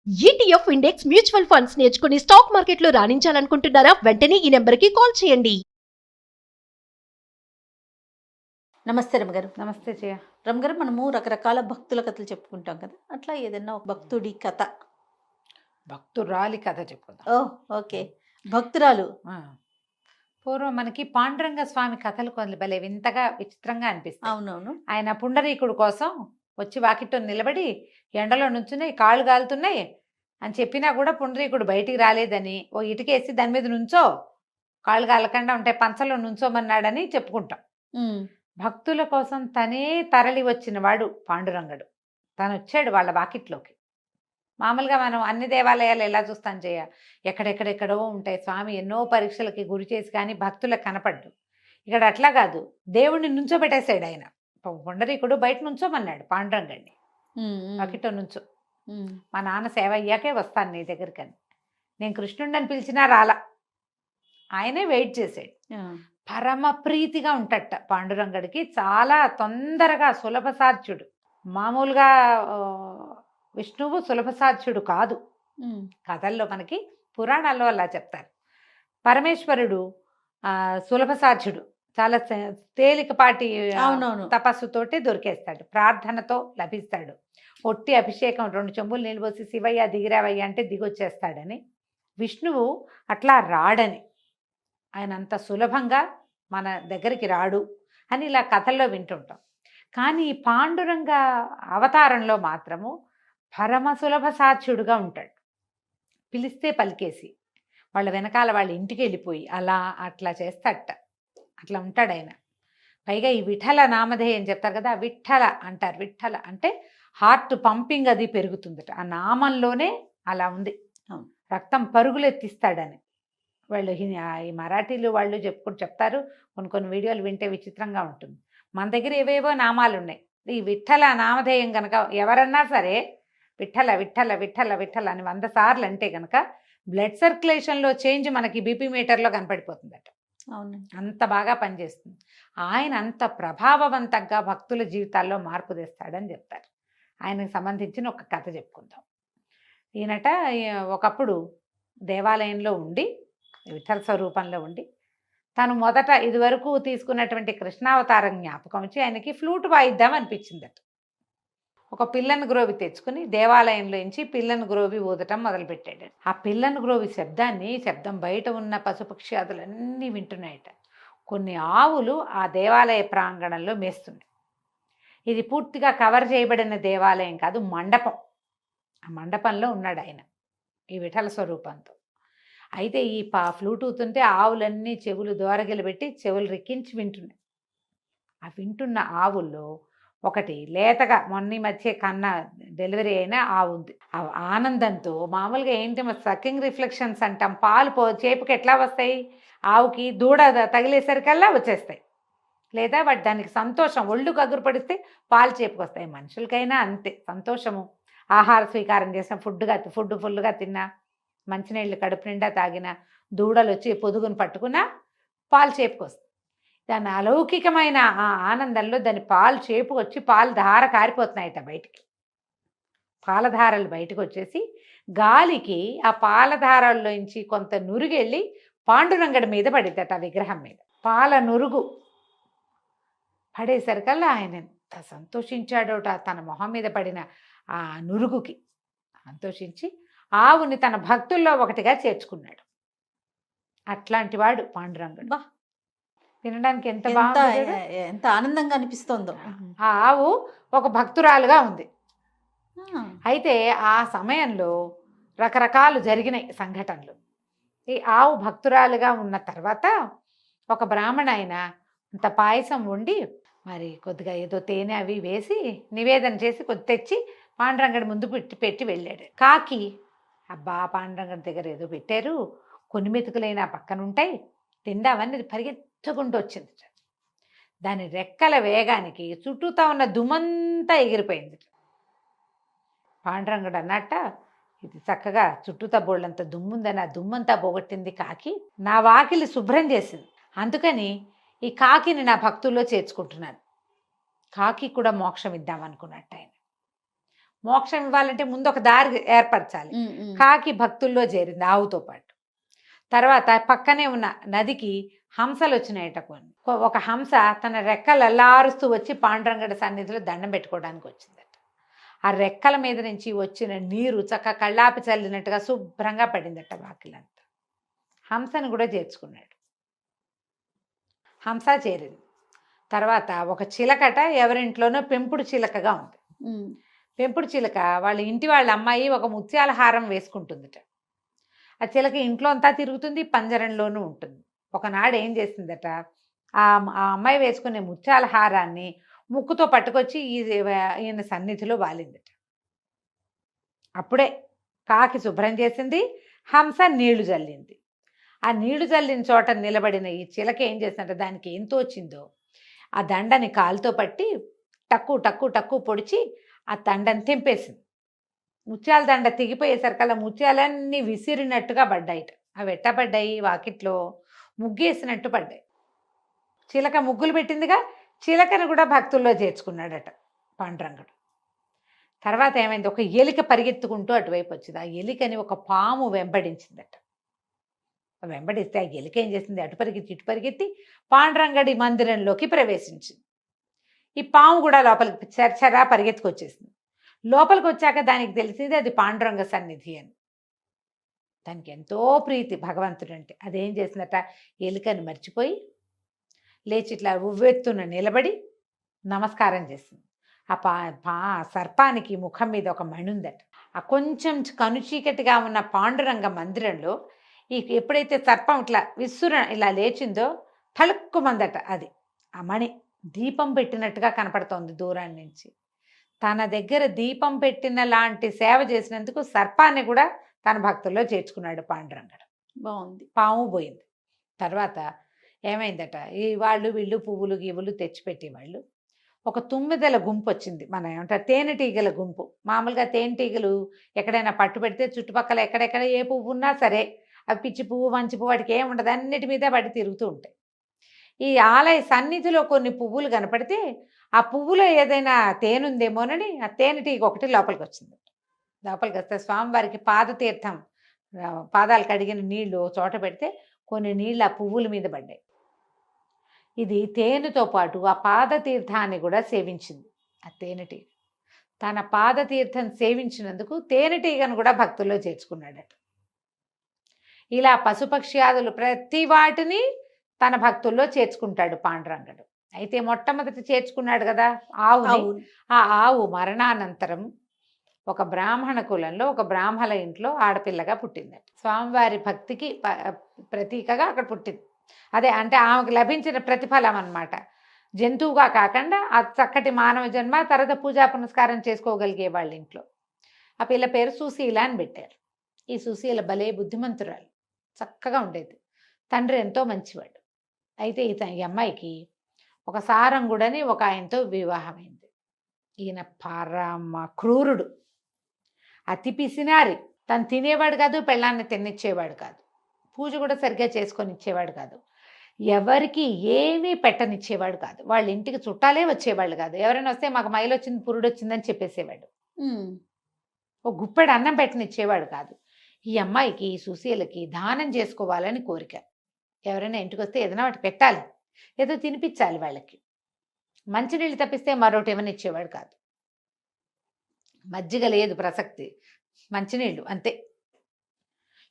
ETF index mutual funds నేర్చుకుని stock మార్కెట్లో రాణించాలనుకుంటున్నారా? వెంటనే ఈ నెంబర్కి కాల్ చేయండి. నమస్తే రమగారు. నమస్తే జయ. రమగారు, మనము రకరకాల భక్తుల కథలు చెప్పుకుంటాం కదా, అట్లా ఏదైనా ఒక భక్తుడి కథ. భక్తురాలి కథ చెప్పుకుందాం. ఓకే. భక్తురాలు. పూర్వం మనకి పాండురంగ స్వామి కథలు కొన్ని భలే వింతగా విచిత్రంగా అనిపిస్తాయి. అవునవును. ఆయన పుండరీకుడు కోసం వచ్చి వాకిట్లో నిలబడి ఎండలో నుంచున్నాయి, కాళ్ళు కాలుతున్నాయి అని చెప్పినా కూడా పుండరీకుడు బయటికి రాలేదని ఓ ఇటుకేసి దాని మీద నుంచో, కాళ్ళు కాలకుండా ఉంటే పంచలో నుంచోమన్నాడని చెప్పుకుంటాం. భక్తుల కోసం తనే తరలి వచ్చిన వాడు పాండురంగడు. తను వచ్చాడు వాళ్ళ వాకిట్లోకి. మామూలుగా మనం అన్ని దేవాలయాలు ఎలా చూస్తాం చేయ, ఎక్కడెక్కడెక్కడో ఉంటాయి, స్వామి ఎన్నో పరీక్షలకి గురి చేసి కానీ భక్తులకు కనపడ్డు. ఇక్కడ అట్లా కాదు, దేవుణ్ణి నుంచోబెట్టేశాడు ఆయన. పుండరీకుడు బయట నుంచోమన్నాడు పాండురంగడిని, వాకిట్లో నుంచో, మా నాన్న సేవ అయ్యాకే వస్తాను నీ దగ్గరికి అని. నేను కృష్ణుడిని పిలిచినా రాలా, ఆయనే వెయిట్ చేశాడు. పరమ ప్రీతిగా ఉంటట పాండురంగడికి, చాలా తొందరగా సులభసాధ్యుడు. మామూలుగా విష్ణువు సులభసాధ్యుడు కాదు. కథల్లో మనకి పురాణాల్లో అలా చెప్తారు. పరమేశ్వరుడు సులభసాధ్యుడు, చాలా తేలికపాటి తపస్సుతోటి దొరికేస్తాడు, ప్రార్థనతో లభిస్తాడు. ఒట్టి అభిషేకం 2 చెంబులు నీళ్ళు పోసి శివయ్య దిగిరావయ్య అంటే దిగొచ్చేస్తాడని. విష్ణువు అట్లా రాడని, ఆయన అంత సులభంగా మన దగ్గరికి రాడు అని ఇలా కథల్లో వింటుంటాం. కానీ పాండురంగ అవతారంలో మాత్రము పరమ సులభ సాధ్యుడుగా ఉంటాడు. పిలిస్తే పలికేసి వాళ్ళ వెనకాల వాళ్ళ ఇంటికి వెళ్ళిపోయి అలా అట్లా చేస్తాడట. అట్లా ఉంటాడు ఆయన. పైగా ఈ విఠల నామధేయం చెప్తారు కదా, విఠల అంటారు. విఠల అంటే హార్ట్ పంపింగ్ అది పెరుగుతుందట. ఆ నామంలోనే అలా ఉంది, రక్తం పరుగులెత్తిస్తాడని. వాళ్ళు ఈ మరాఠీలు వాళ్ళు చెప్తారు. కొన్ని వీడియోలు వింటే విచిత్రంగా ఉంటుంది. మన దగ్గర ఏవేవో నామాలు ఉన్నాయి. ఈ విఠల నామధేయం కనుక ఎవరన్నా సరే విఠల విఠల విఠల విఠల అని 100 సార్లు అంటే కనుక బ్లడ్ సర్క్యులేషన్లో చేంజ్ మనకి బీపీ మీటర్లో కనపడిపోతుందట. అవును, అంత బాగా పనిచేస్తుంది. ఆయన అంత ప్రభావవంతంగా భక్తుల జీవితాల్లో మార్పు తెస్తాడని చెప్తారు. ఆయనకు సంబంధించిన ఒక కథ చెప్పుకుందాం. ఈయనట ఒకప్పుడు దేవాలయంలో ఉండి, విఠల స్వరూపంలో ఉండి, తను మొదట ఇదివరకు తీసుకున్నటువంటి కృష్ణావతారం జ్ఞాపకం వచ్చి ఆయనకి ఫ్లూట్ వాయిద్దాం అనిపించిందట. ఒక పిల్లను గ్రోవి తెచ్చుకుని దేవాలయంలో నుంచి పిల్లను గ్రోవి ఊదటం మొదలుపెట్టాడు. ఆ పిల్లను గ్రోవి శబ్దం బయట ఉన్న పశుపక్ష్యాదులన్నీ వింటున్నాయట. కొన్ని ఆవులు ఆ దేవాలయ ప్రాంగణంలో మేస్తున్నాయి. ఇది పూర్తిగా కవర్ చేయబడిన దేవాలయం కాదు, మండపం. ఆ మండపంలో ఉన్నాడు ఆయన ఈ విఠల స్వరూపంతో. అయితే ఈ ఫ్లూట్ ఊతుంటే ఆవులన్నీ చెవులు దోరగలు పెట్టి చెవులు రెక్కించి వింటున్నాయి. ఆ వింటున్న ఆవుల్లో ఒకటి లేతగా మొన్న మధ్య కన్నా డెలివరీ అయిన ఆవు ఉంది. ఆ ఆనందంతో మామూలుగా ఏంటి సకింగ్ రిఫ్లెక్షన్స్ అంటాం, పాలు చేపుకి ఎట్లా వస్తాయి, ఆవుకి దూడ తగిలేసరికల్లా వచ్చేస్తాయి. లేదా వాటి దానికి సంతోషం, ఒళ్ళు కగురు పడిస్తే పాలు చేపుకి వస్తాయి. మనుషులకైనా అంతే సంతోషము. ఆహార స్వీకారం చేసిన ఫుడ్ ఫుల్గా తిన్నా, మంచినీళ్ళు కడుపు నిండా తాగిన, దూడలు వచ్చి పొదుగును పట్టుకున్నా పాలు చేపుకొస్తాయి. దాని అలౌకికమైన ఆ ఆనందంలో దాని పాలు చేపుకు వచ్చి పాలు ధార కారిపోతున్నాయట బయటికి. పాలధారలు బయటకు వచ్చేసి గాలికి ఆ పాలధారల్లోంచి కొంత నురుగెళ్ళి పాండురంగడి మీద పడిద్దట, ఆ విగ్రహం మీద. పాల నురుగు పడేసరికల్లా ఆయన ఎంత సంతోషించాడోట. తన మొహం మీద పడిన ఆ నురుగుకి సంతోషించి ఆవుని తన భక్తుల్లో ఒకటిగా చేర్చుకున్నాడు. అట్లాంటి వాడు పాండురంగుడు. వినడానికి ఎంత బాగుంది, ఎంత ఆనందంగా అనిపిస్తోందో. ఆ ఆవు ఒక భక్తురాలుగా ఉంది. అయితే ఆ సమయంలో రకరకాలు జరిగినాయి సంఘటనలు. ఈ ఆవు భక్తురాలుగా ఉన్న తర్వాత ఒక బ్రాహ్మణ ఆయన అంత పాయసం వండి మరి కొద్దిగా ఏదో తేనె అవి వేసి నివేదన చేసి కొద్ది తెచ్చి పాండురంగడి ముందు పెట్టి వెళ్ళాడు. కాకి, అబ్బా పాండురంగడి దగ్గర ఏదో పెట్టారు, కొన్ని మెతుకులైనా పక్కన ఉంటాయి, తిందామని పరిగెత్తుకుంటూ వచ్చింది. దాని రెక్కల వేగానికి చుట్టూతా ఉన్న దుమ్మంతా ఎగిరిపోయింది. పాండురంగడు అన్నట్ట, ఇది చక్కగా చుట్టూతా బోళ్ళంత దుమ్ముందని ఆ దుమ్మంతా పోగొట్టింది కాకి, నా వాకిలి శుభ్రం చేసింది, అందుకని ఈ కాకిని నా భక్తుల్లో చేర్చుకుంటున్నాను. కాకి కూడా మోక్షం ఇద్దామనుకున్నట్టు ఆయన. మోక్షం ఇవ్వాలంటే ముందు ఒక దారి ఏర్పరచాలి. కాకి భక్తుల్లో చేరింది ఆవుతో పాటు. తర్వాత పక్కనే ఉన్న నదికి హంసలు వచ్చినాయట కొన్ని. ఒక హంస తన రెక్కలు అల్లారుస్తూ వచ్చి పాండురంగడి సన్నిధిలో దండం పెట్టుకోవడానికి వచ్చిందట. ఆ రెక్కల మీద నుంచి వచ్చిన నీరు చక్క కళ్ళాపి చల్లినట్టుగా శుభ్రంగా పడిందట వాకిలంతా. హంసను కూడా చేర్చుకున్నాడు. హంస చేరింది. తర్వాత ఒక చిలకట ఎవరింట్లోనో పెంపుడు చిలకగా ఉంది. పెంపుడు చిలక వాళ్ళ ఇంటి వాళ్ళ అమ్మాయి ఒక ముత్యాల హారం వేసుకుంటుందట. ఆ చిలక ఇంట్లో అంతా తిరుగుతుంది, పంజరంలోనూ ఉంటుంది. ఒకనాడు ఏం చేసిందట, ఆ అమ్మాయి వేసుకునే ముత్యాల హారాన్ని ముక్కుతో పట్టుకొచ్చి ఈయన సన్నిధిలో వాలిందట. అప్పుడే కాకి శుభ్రం చేసింది, హంస నీళ్లు జల్లింది. ఆ నీళ్లు జల్లిన చోట నిలబడిన ఈ చిలక ఏం చేసిందంటే దానికి ఏం తోచిందో ఆ దండని కాలుతో పట్టి టక్కు టక్కు టక్కు పొడిచి ఆ దండని తెంపేసింది. ముత్యాల దండ తెగిపోయేసరికల్లా ముత్యాలన్నీ విసిరినట్టుగా పడ్డాయిట. అవి ఎట్టబడ్డాయి, వాకిట్లో ముగ్గేసినట్టు పడ్డాయి. చిలక ముగ్గులు పెట్టిందిగా, చిలకను కూడా భక్తుల్లో చేర్చుకున్నాడట పాండురంగడు. తర్వాత ఏమైంది, ఒక ఎలిక పరిగెత్తుకుంటూ అటువైపు వచ్చింది. ఆ ఎలికని ఒక పాము వెంబడించిందట. వెంబడిస్తే ఆ ఎలిక ఏం చేసింది, అటు పరిగెత్తి ఇటు పరిగెత్తి పాండురంగడి మందిరంలోకి ప్రవేశించింది. ఈ పాము కూడా లోపలికి చరచరా పరిగెత్తుకొచ్చేసింది. లోపలికి వచ్చాక దానికి తెలిసింది అది పాండురంగ సన్నిధి అని. దానికి ఎంతో ప్రీతి భగవంతుడు అంటే. అదేం చేసిందట, ఎలుకని మర్చిపోయి లేచి ఇట్లా ఉవ్వెత్తున నిలబడి నమస్కారం చేసింది. ఆ సర్పానికి ముఖం మీద ఒక మణి ఉందట. ఆ కొంచెం కనుచీకటిగా ఉన్న పాండురంగ మందిరంలో ఎప్పుడైతే సర్పం ఇట్లా ఇలా లేచిందో తలుక్కుమందట. అది ఆ మణి దీపం పెట్టినట్టుగా కనపడుతోంది దూరం నుంచి. తన దగ్గర దీపం పెట్టిన లాంటి సేవ చేసినందుకు సర్పాన్ని కూడా తన భక్తుల్లో చేర్చుకున్నాడు పాండురంగడు. బాగుంది. పాము పోయింది. తర్వాత ఏమైందట, వీళ్ళు పువ్వులు గివ్వులు తెచ్చిపెట్టేవాళ్ళు. ఒక తుమ్మిదల గుంపు వచ్చింది, మన ఏమంటారు తేనెటీగల గుంపు. మామూలుగా తేనెటీగలు ఎక్కడైనా పట్టు పెడితే చుట్టుపక్కల ఎక్కడెక్కడ ఏ పువ్వు ఉన్నా సరే అవి పిచ్చి పువ్వు మంచి పువ్వు వాటికి ఏముండదు, అన్నిటి మీద పడి తిరుగుతూ ఉంటాయి. ఈ ఆలయ సన్నిధిలో కొన్ని పువ్వులు కనపడితే ఆ పువ్వులో ఏదైనా తేనుందేమోనని ఆ తేనెటీగ ఒకటి లోపలికి వచ్చింది. లోపలికి వస్తే స్వామివారికి పాదతీర్థం, పాదాలు కడిగిన నీళ్లు చోట పెడితే కొన్ని నీళ్ళు ఆ పువ్వుల మీద పడ్డాయి. ఇది తేనెతో పాటు ఆ పాదతీర్థాన్ని కూడా సేవించింది. ఆ తేనెటీగ తన పాదతీర్థం సేవించినందుకు తేనెటీగను కూడా భక్తుల్లో చేర్చుకున్నాడట. ఇలా పశుపక్ష్యాదులు ప్రతి వాటిని తన భక్తుల్లో చేర్చుకుంటాడు పాండురంగడు. అయితే మొట్టమొదటి చేర్చుకున్నాడు కదా ఆవుని. ఆ ఆవు మరణానంతరం ఒక బ్రాహ్మణ కులంలో ఒక బ్రాహ్మణ ఇంట్లో ఆడపిల్లగా పుట్టిందట. స్వామివారి భక్తికి ప్రతీకగా అక్కడ పుట్టింది. అదే అంటే ఆమెకు లభించిన ప్రతిఫలం అన్నమాట. జంతువుగా కాకుండా ఆ చక్కటి మానవ జన్మ, తర్వాత పూజా పునస్కారం చేసుకోగలిగే వాళ్ళ ఇంట్లో. ఆ పిల్ల పేరు సుశీల అని పెట్టారు. ఈ సుశీల భలే బుద్ధిమంతురాలు, చక్కగా ఉండేది. తండ్రి ఎంతో మంచివాడు. అయితే ఈ అమ్మాయికి ఒక సారంగుడని ఒక ఆయనతో వివాహమైంది. ఈయన పరమ క్రూరుడు, అతి పిసినారి. తను తినేవాడు కాదు, పెళ్ళాన్ని తినిచ్చేవాడు కాదు, పూజ కూడా సరిగ్గా చేసుకొని ఇచ్చేవాడు కాదు, ఎవరికి ఏమీ పెట్టనిచ్చేవాడు కాదు. వాళ్ళ ఇంటికి చుట్టాలే వచ్చేవాళ్ళు కాదు. ఎవరైనా వస్తే మాకు మైలు వచ్చింది, పురుడు వచ్చిందని చెప్పేసేవాడు. ఒక గుప్పెడు అన్నం పెట్టనిచ్చేవాడు కాదు. ఈ అమ్మాయికి సుశీలకి దానం చేసుకోవాలని కోరిక. ఎవరైనా ఇంటికి వస్తే ఏదైనా వాటి పెట్టాలి, ఏదో తినిపించాలి వాళ్ళకి. మంచినీళ్ళు తప్పిస్తే మరొకటి ఏమైనా ఇచ్చేవాడు కాదు. మజ్జిగ లేదు ప్రసక్తి, మంచినీళ్ళు అంతే.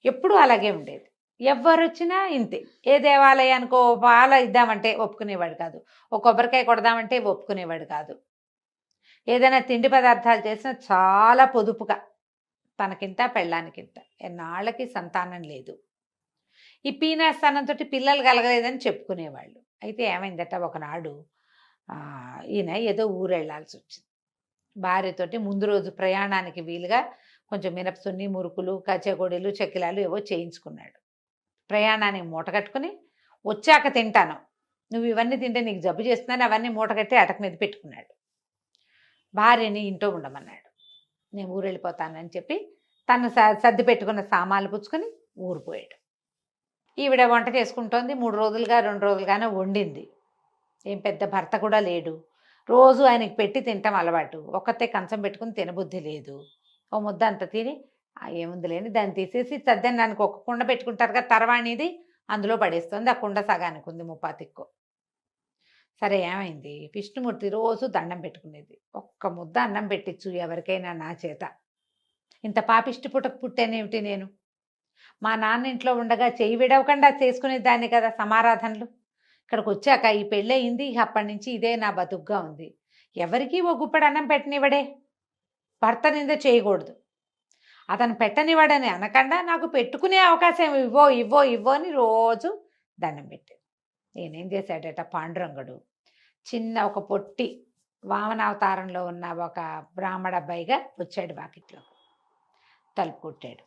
ఎప్పుడూ అలాగే ఉండేది. ఎవరు వచ్చినా ఇంతే. ఏ దేవాలయానికో పాల ఇద్దామంటే ఒప్పుకునేవాడు కాదు, ఒక కొబ్బరికాయ కొడదామంటే ఒప్పుకునేవాడు కాదు. ఏదైనా తిండి పదార్థాలు చేసినా చాలా పొదుపుగా, తనకింత పెళ్ళానికింత. ఎన్నాళ్ళకి సంతానం లేదు. ఈ పీనాస్థానంతో పిల్లలు కలగలేదని చెప్పుకునేవాళ్ళు. అయితే ఏమైందట, ఒకనాడు ఈయన ఏదో ఊరు వెళ్ళాల్సి వచ్చింది. భార్యతోటి ముందు రోజు ప్రయాణానికి వీలుగా కొంచెం మినపసున్ని, మురుకులు, కచ్చగొడీలు, చెక్కిలాలు ఏవో చేయించుకున్నాడు. ప్రయాణానికి మూట కట్టుకుని వచ్చాక తింటాను, నువ్వు ఇవన్నీ తింటే నీకు జబ్బు చేస్తున్నాను, అవన్నీ మూట కట్టి అటక మీద పెట్టుకున్నాడు. భార్యని ఇంట్లో ఉండమన్నాడు. నేను ఊరు వెళ్ళిపోతానని చెప్పి తను సర్ది పెట్టుకున్న సామాన్లు పుచ్చుకొని ఊరిపోయాడు. ఈవిడ వంట చేసుకుంటోంది. 3 రోజులుగా 2 రోజులుగానే వండింది. ఏం పెద్ద భర్త కూడా లేడు. రోజు ఆయనకి పెట్టి తింటాం అలవాటు. ఒక్కతే కంచం పెట్టుకుని తినబుద్ధి లేదు. ఓ ముద్ద అంత తిని ఏముంది లేని దాన్ని తీసేసి సద్దన్నానికి ఒక కుండ పెట్టుకుంటారు కదా తర్వాణిది, అందులో పడేస్తుంది. ఆ కుండ సగానికి ఉంది ముప్పాతిక్కో. సరే ఏమైంది, విష్ణుమూర్తి రోజు దండం పెట్టుకునేది. ఒక్క ముద్ద అన్నం పెట్టించు ఎవరికైనా నా చేత. ఇంత పాపిష్టి పుట్టకు పుట్టానేమిటి నేను? మా నాన్న ఇంట్లో ఉండగా చెయ్యి విడవకుండా చేసుకునేదాన్ని కదా సమారాధనలు. ఇక్కడికి వచ్చాక ఈ పెళ్ళయింది, ఇక అప్పటి నుంచి ఇదే నా బతుకుగా ఉంది. ఎవరికీ ఓ గుప్పెడు అన్నం పెట్టనివ్వడే. భర్త నింద చేయకూడదు. అతను పెట్టనివ్వడని అనకుండా నాకు పెట్టుకునే అవకాశం ఇవ్వో ఇవ్వో ఇవ్వో అని రోజు దండం పెట్టేది. నేనేం చేశాడట పాండురంగడు, చిన్న ఒక పొట్టి వామనావతారంలో ఉన్న ఒక బ్రాహ్మణ అబ్బాయిగా వచ్చాడు వాకిట్లో. తలుపు కొట్టాడు.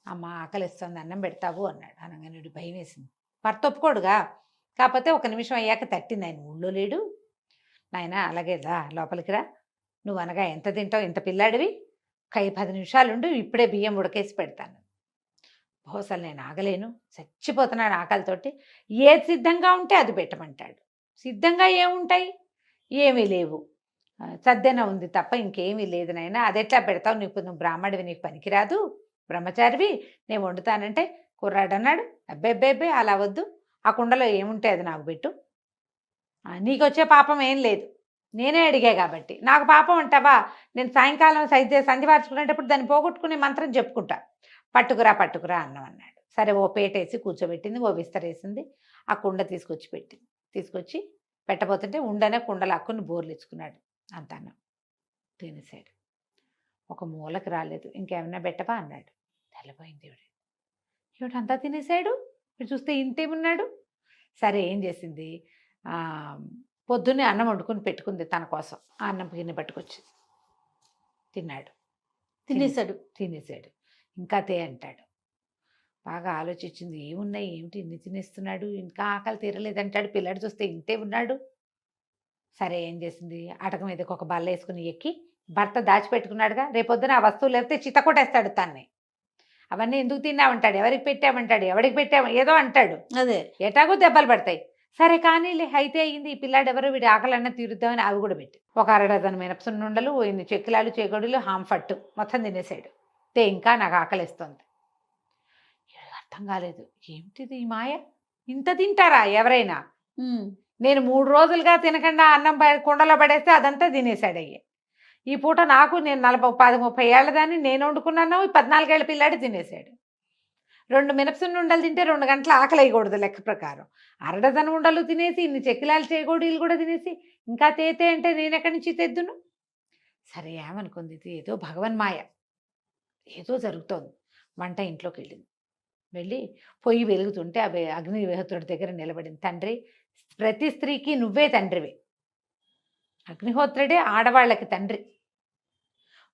అమ్మ ఆకలిస్తుంది అన్నం పెడతావు అన్నాడు. అనగానే భయం వేసింది. భర్త ఒప్పుకోడుగా. కాకపోతే ఒక నిమిషం అయ్యాక తట్టింది. ఆయన ఊళ్ళో లేడు. నాయన అలాగే రా లోపలికి రా, నువ్వు అనగా ఎంత తింటావు, ఇంత పిల్లాడివి, 10 నిమిషాలుండు, ఇప్పుడే బియ్యం ఉడకేసి పెడతాను. బహుశలు నేను ఆగలేను, చచ్చిపోతున్నాడు ఆకలితోటి. ఏది సిద్ధంగా ఉంటే అది పెట్టమంటాడు. సిద్ధంగా ఏముంటాయి, ఏమీ లేవు. సద్దెన ఉంది తప్ప ఇంకేమీ లేదు నాయన, అదెట్లా పెడతావు, నువ్వు బ్రాహ్మడివి, నీకు పనికిరాదు, బ్రహ్మచారివి, నేను వండుతానంటే. కుర్రాడు అన్నాడు, అబ్బెబ్బెబ్బే అలా వద్దు, ఆ కుండలో ఏముంటే అది నాకు పెట్టు, నీకు వచ్చే పాపం ఏం లేదు, నేనే అడిగా కాబట్టి. నాకు పాపం అంటావా, నేను సాయంకాలం సంధి వార్చుకునేటప్పుడు దాన్ని పోగొట్టుకునే మంత్రం చెప్పుకుంటా. పట్టుకురా పట్టుకురా అన్నం అన్నాడు. సరే ఓ పేటేసి కూర్చోబెట్టింది, ఓ విస్తరేసింది, ఆ కుండ తీసుకొచ్చి పెట్టింది. తీసుకొచ్చి పెట్టబోతుంటే ఉండనే కుండలు అక్కుని బోర్లు ఇచ్చుకున్నాడు. అంత అన్నం తినేసాడు. ఒక మూలకి రాలేదు. ఇంకేమన్నా పెట్టవా అన్నాడు. తెల్లపోయింది ఈవిడ అంతా తినేసాడు. మీరు చూస్తే ఇంతేమున్నాడు. సరే ఏం చేసింది, పొద్దున్నే అన్నం వండుకుని పెట్టుకుంది తన కోసం. ఆ అన్నం గిన్నె పట్టుకొచ్చి తిన్నాడు. తినేసాడు. ఇంకా తే అంటాడు. బాగా ఆలోచించింది, ఏమున్నాయి ఏమిటి ఇన్ని తినేస్తున్నాడు, ఇంకా ఆకలి తీరలేదంటాడు. పిల్లాడు చూస్తే ఇంతే ఉన్నాడు. సరే ఏం చేసింది, అటక మీదకి ఒక బల్ల వేసుకుని ఎక్కి, భర్త దాచిపెట్టుకున్నాడుగా, రేపొద్దున ఆ వస్తువులు లేకపోతే చితకొట్టేస్తాడు తన్ని. అవన్నీ ఎందుకు తిన్నామంటాడు, ఎవరికి పెట్టామంటాడు, ఎవరికి పెట్టాము ఏదో అంటాడు. అదే ఎటాగో దెబ్బలు పడతాయి. సరే కానీలే, అయితే అయింది. ఈ పిల్లాడు ఎవరు, వీడి ఆకలన్నా తీరుద్దామని అవి కూడా పెట్టి ఒక 6 డజన్ మినపసున్నుండలు, ఇన్ని చెక్కిలాలు, చేగొడులు, హాంఫట్టు మొత్తం తినేసాడు. ఇంకా నాకు ఆకలిస్తుంది. అర్థం కాలేదు, ఏమిటిది ఈ మాయ, ఇంత తింటారా ఎవరైనా? నేను 3 రోజులుగా తినకుండా అన్నం కుండలో పడేస్తే అదంతా తినేసాడు. ఈ పూట నాకు, నేను 10-30 ఏళ్ళ దాన్ని నేను వండుకున్నాను, 14 ఏళ్ళ పిల్లాడి తినేసాడు. 2 మినపసున్ను ఉండలు తింటే 2 గంటల ఆకలి వేయకూడదు లెక్క ప్రకారం. 6 డజన్ ఉండలు తినేసి, ఇన్ని చెక్కిలాలు చేగోడీలు కూడా తినేసి ఇంకా తేతే అంటే నేను ఎక్కడి నుంచి తెద్దును? సరే ఏమనుకుంది, ఏదో భగవన్మాయ, ఏదో జరుగుతోంది. వంట ఇంట్లోకి వెళ్ళింది. వెళ్ళి పొయ్యి వెలుగుతుంటే అగ్నిహోత్రుడి దగ్గర నిలబడింది. తండ్రి, ప్రతి స్త్రీకి నువ్వే తండ్రివి. అగ్నిహోత్రుడే ఆడవాళ్ళకి తండ్రి.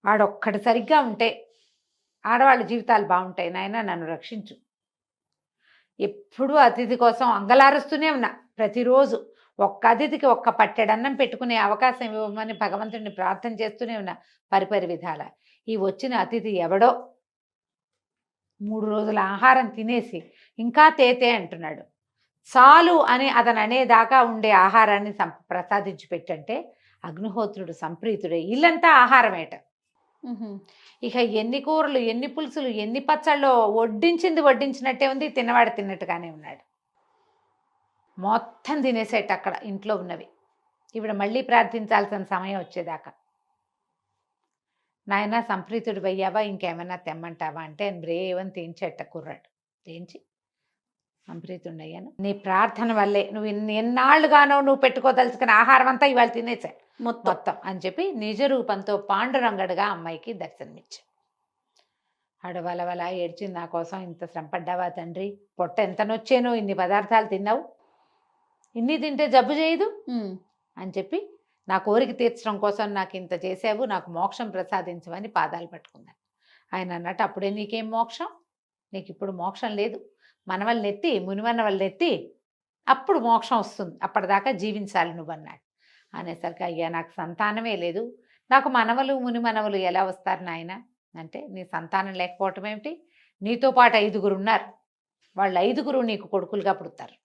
వాడొక్కడు సరిగ్గా ఉంటే ఆడవాళ్ళ జీవితాలు బాగుంటాయి. నాయన నన్ను రక్షించు. ఎప్పుడూ అతిథి కోసం అంగలారుస్తూనే ఉన్నా. ప్రతిరోజు ఒక్క అతిథికి ఒక్క పట్టెడన్నం పెట్టుకునే అవకాశం ఇవ్వమని భగవంతుడిని ప్రార్థన చేస్తూనే ఉన్నా పరిపరి విధాల. ఈ వచ్చిన అతిథి ఎవడో 3 రోజుల ఆహారం తినేసి ఇంకా తేతే అంటున్నాడు. చాలు అని అతను అనేదాకా ఉండే ఆహారాన్ని ప్రసాదించి పెట్టంటే అగ్నిహోత్రుడు సంప్రీతుడే. ఇల్లంతా ఆహారమేట. ఇక ఎన్ని కూరలు, ఎన్ని పులుసులు, ఎన్ని పచ్చళ్ళు, వడ్డించినట్టే ఉంది, తిన్నవాడు తిన్నట్టుగానే ఉన్నాడు. మొత్తం తినేసేట అక్కడ ఇంట్లో ఉన్నవి. ఈవిడ మళ్ళీ ప్రార్థించాల్సిన సమయం వచ్చేదాకా, నాయన సంప్రీతుడు అయ్యావా, ఇంకేమన్నా తెమ్మంటావా అంటే బ్రేవని తేంచేట కుర్రాడు. తేంచి సంప్రీతుడిని అయ్యాను, నీ ప్రార్థన వల్లే, నువ్వు ఎన్నాళ్ళుగానో నువ్వు పెట్టుకోదలుచుకున్న ఆహారం అంతా ఇవాళ తినేసాడు మొత్తం అని చెప్పి నిజ రూపంతో పాండురంగడుగా అమ్మాయికి దర్శనమిచ్చాడు. ఆడవలవల ఏడ్చింది, నా కోసం ఇంత శ్రమపడ్డావా తండ్రి, పొట్ట ఎంత నొచ్చేనో, ఇన్ని పదార్థాలు తిన్నావు, ఇన్ని తింటే జబ్బు చేయదు అని చెప్పి నా కోరిక తీర్చడం కోసం నాకు ఇంత చేసావు, నాకు మోక్షం ప్రసాదించమని పాదాలు పట్టుకున్నాను. ఆయన అన్నట్టు, అప్పుడే నీకేం మోక్షం, నీకు ఇప్పుడు మోక్షం లేదు, మనవల్ని ఎత్తి మునిమన్నవల్ని ఎత్తి అప్పుడు మోక్షం వస్తుంది, అప్పటిదాకా జీవించాలి నువ్వు అన్నాడు. అనేసరికి, అయ్యా నాకు సంతానమే లేదు, నాకు మనవలు మునిమనవలు ఎలా వస్తారు నాయన అంటే, నీ సంతానం లేకపోవటం ఏమిటి, నీతో పాటు 5గురు ఉన్నారు, వాళ్ళు 5గురు నీకు కొడుకులుగా పుడతారు,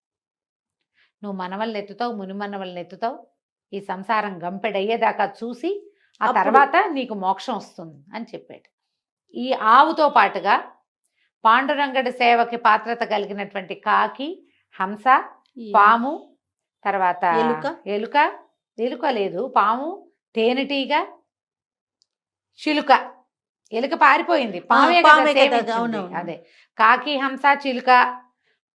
నువ్వు మనవల్ని ఎత్తుతావు, మునిమన్నవల్ని ఎత్తుతావు, ఈ సంసారం గంపెడయ్యేదాకా చూసి ఆ అప్పుడు- తర్వాత నీకు మోక్షం వస్తుంది అని చెప్పాడు. ఈ ఆవుతో పాటుగా పాండురంగడి సేవకి పాత్రత కలిగినటువంటి కాకి, హంస, పాము, తర్వాత ఎలుక. ఎలుక లేదు, పాము, తేనెటీగ, చిలుక. ఎలుక పారిపోయింది, పామే కదా పామే కదా, సేవించింది. అవునవును. అదే కాకి, హంస, చిలుక,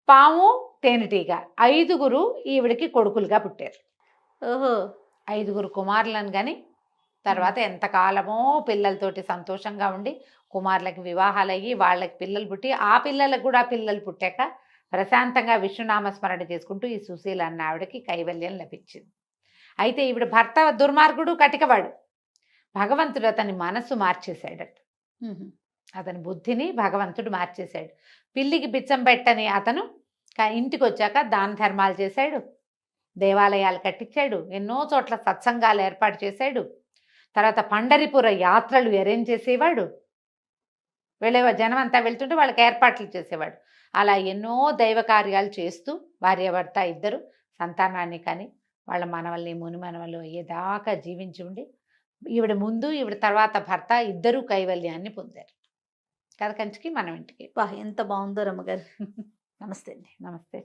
పాము, తేనెటీగ 5గురు ఈవిడికి కొడుకులుగా పుట్టారు. ఓహో 5గురు కుమారులను కానీ తర్వాత ఎంతకాలమో పిల్లలతోటి సంతోషంగా ఉండి కుమారులకి వివాహాలు అయ్యి వాళ్ళకి పిల్లలు పుట్టి ఆ పిల్లలకు కూడా పిల్లలు పుట్టాక ప్రశాంతంగా విష్ణునామస్మరణ చేసుకుంటూ ఈ సుశీల అన్న ఆవిడకి కైవల్యం లభించింది. అయితే ఈవిడ భర్త దుర్మార్గుడు, కటికవాడు. భగవంతుడు అతని మనస్సు మార్చేశాడట. అతని బుద్ధిని భగవంతుడు మార్చేశాడు. పిల్లికి బిచ్చం పెట్టని అతను ఇంటికి వచ్చాక దాన ధర్మాలు చేశాడు, దేవాలయాలు కట్టించాడు, ఎన్నో చోట్ల సత్సంగాలు ఏర్పాటు చేశాడు. తర్వాత పండరిపుర యాత్రలు అరేంజ్ చేసేవాడు. జనం అంతా వెళ్తుంటే వాళ్ళకి ఏర్పాట్లు చేసేవాడు. అలా ఎన్నో దైవ కార్యాలు చేస్తూ భార్యాభర్త ఇద్దరు సంతానాన్ని కానీ వాళ్ళ మనవల్ని ముని మనవలు అయ్యేదాకా జీవించి ఉండి ఈవిడ ముందు ఈవిడ తర్వాత భర్త ఇద్దరూ కైవల్యాన్ని పొందారు. కథ కంచికి మనం ఇంటికి. ఎంత బాగుందో రమ్మగారు. నమస్తే అండి. నమస్తే.